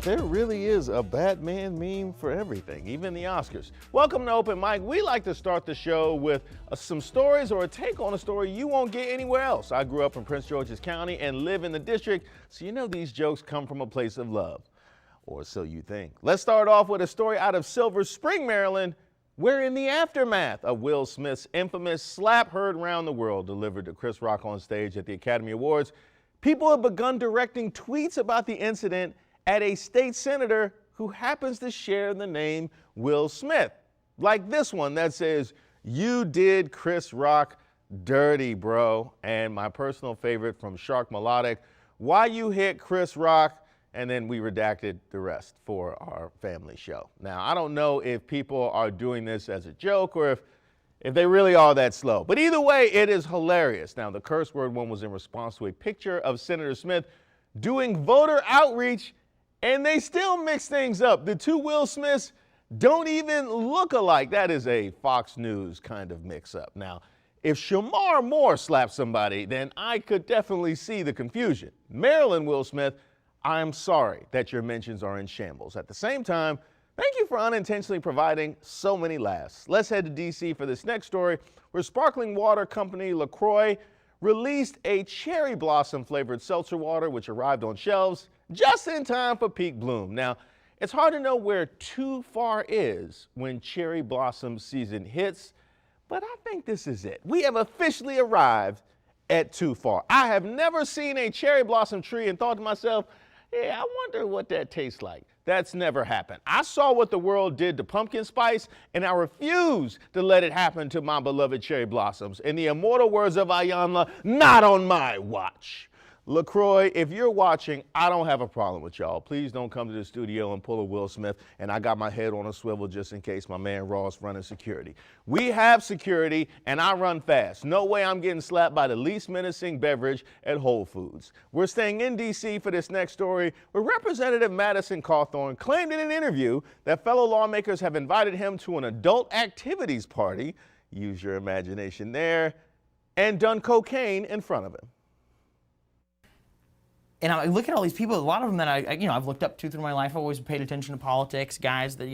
There really is a Batman meme for everything, even the Oscars. Welcome to Open Mic. We like to start the show with some stories or a take on a story you won't get anywhere else. I grew up in Prince George's County and live in the district, so you know these jokes come from a place of love. Or so you think. Let's start off with a story out of Silver Spring, Maryland, where in the aftermath of Will Smith's infamous slap heard round the world delivered to Chris Rock on stage at the Academy Awards, people have begun directing tweets about the incident at a state senator who happens to share the name Will Smith. Like this one that says, "You did Chris Rock dirty, bro." And my personal favorite from Shark Melodic, "Why you hit Chris Rock?" And then we redacted the rest for our family show. Now, I don't know if people are doing this as a joke or if they really are that slow. But either way, it is hilarious. Now, the curse word one was in response to a picture of Senator Smith doing voter outreach, and they still mix things up. The two Will Smiths don't even look alike. That is a Fox News kind of mix-up. Now, if Shamar Moore slapped somebody, then I could definitely see the confusion. Maryland Will Smith, I'm sorry that your mentions are in shambles. At the same time, thank you for unintentionally providing so many laughs. Let's head to D.C. for this next story, where sparkling water company Croix released a cherry blossom flavored seltzer water, which arrived on shelves just in time for peak bloom. Now, it's hard to know where too far is when cherry blossom season hits, but I think this is it. We have officially arrived at too far. I have never seen a cherry blossom tree and thought to myself, yeah, I wonder what that tastes like. That's never happened. I saw what the world did to pumpkin spice, and I refuse to let it happen to my beloved cherry blossoms. In the immortal words of Ayanla, not on my watch. LaCroix, if you're watching, I don't have a problem with y'all. Please don't come to the studio and pull a Will Smith, and I got my head on a swivel just in case my man Ross running security. We have security, and I run fast. No way I'm getting slapped by the least menacing beverage at Whole Foods. We're staying in D.C. for this next story, where Representative Madison Cawthorn claimed in an interview that fellow lawmakers have invited him to an adult activities party, use your imagination there, and done cocaine in front of him. And I look at all these people, a lot of them that I've looked up to through my life. I've always paid attention to politics, guys that,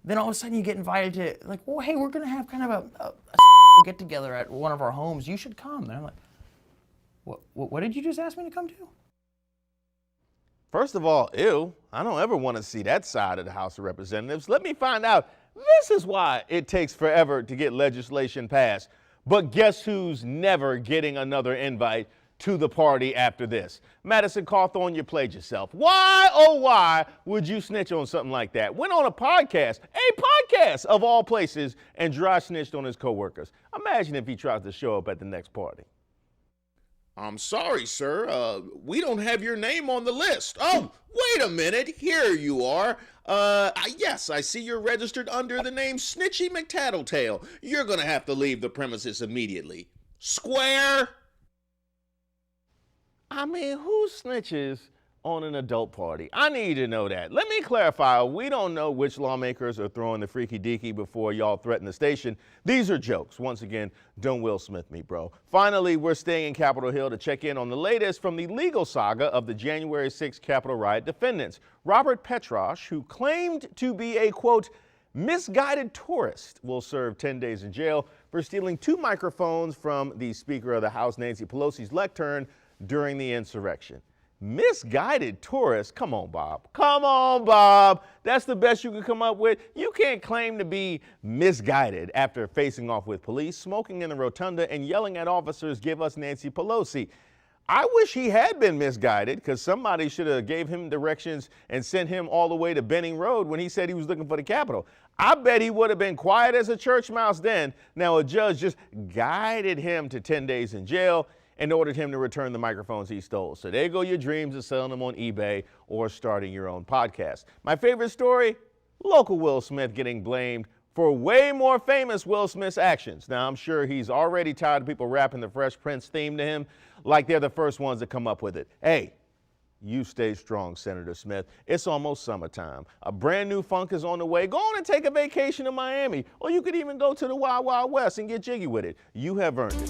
then all of a sudden you get invited to, like, well, hey, we're going to have kind of a get together at one of our homes. You should come. And I'm like, what did you just ask me to come to? First of all, ew, I don't ever want to see that side of the House of Representatives. Let me find out. This is why it takes forever to get legislation passed. But guess who's never getting another invite to the party after this? Madison Cawthorn, you played yourself. Why, oh why, would you snitch on something like that? Went on a podcast of all places, and dry snitched on his coworkers. Imagine if he tries to show up at the next party. I'm sorry, sir. We don't have your name on the list. Oh, wait a minute. Here you are. Yes, I see you're registered under the name Snitchy McTattletale. You're going to have to leave the premises immediately. Square? I mean, who snitches on an adult party? I need to know that. Let me clarify, we don't know which lawmakers are throwing the freaky deaky before y'all threaten the station. These are jokes. Once again, don't Will Smith me, bro. Finally, we're staying in Capitol Hill to check in on the latest from the legal saga of the January 6th Capitol riot defendants. Robert Petrosh, who claimed to be a, quote, misguided tourist, will serve 10 days in jail for stealing 2 microphones from the Speaker of the House, Nancy Pelosi's lectern during the insurrection. Misguided tourist? Come on, Bob. Come on, Bob. That's the best you can come up with. You can't claim to be misguided after facing off with police, smoking in the rotunda, and yelling at officers, "Give us Nancy Pelosi." I wish he had been misguided, because somebody should have gave him directions and sent him all the way to Benning Road when he said he was looking for the Capitol. I bet he would have been quiet as a church mouse then. Now, a judge just guided him to 10 days in jail and ordered him to return the microphones he stole. So there go your dreams of selling them on eBay or starting your own podcast. My favorite story, local Will Smith getting blamed for way more famous Will Smith's actions. Now, I'm sure he's already tired of people rapping the Fresh Prince theme to him like they're the first ones to come up with it. Hey, you stay strong, Senator Smith. It's almost summertime. A brand new funk is on the way. Go on and take a vacation to Miami, or you could even go to the Wild Wild West and get jiggy with it. You have earned it.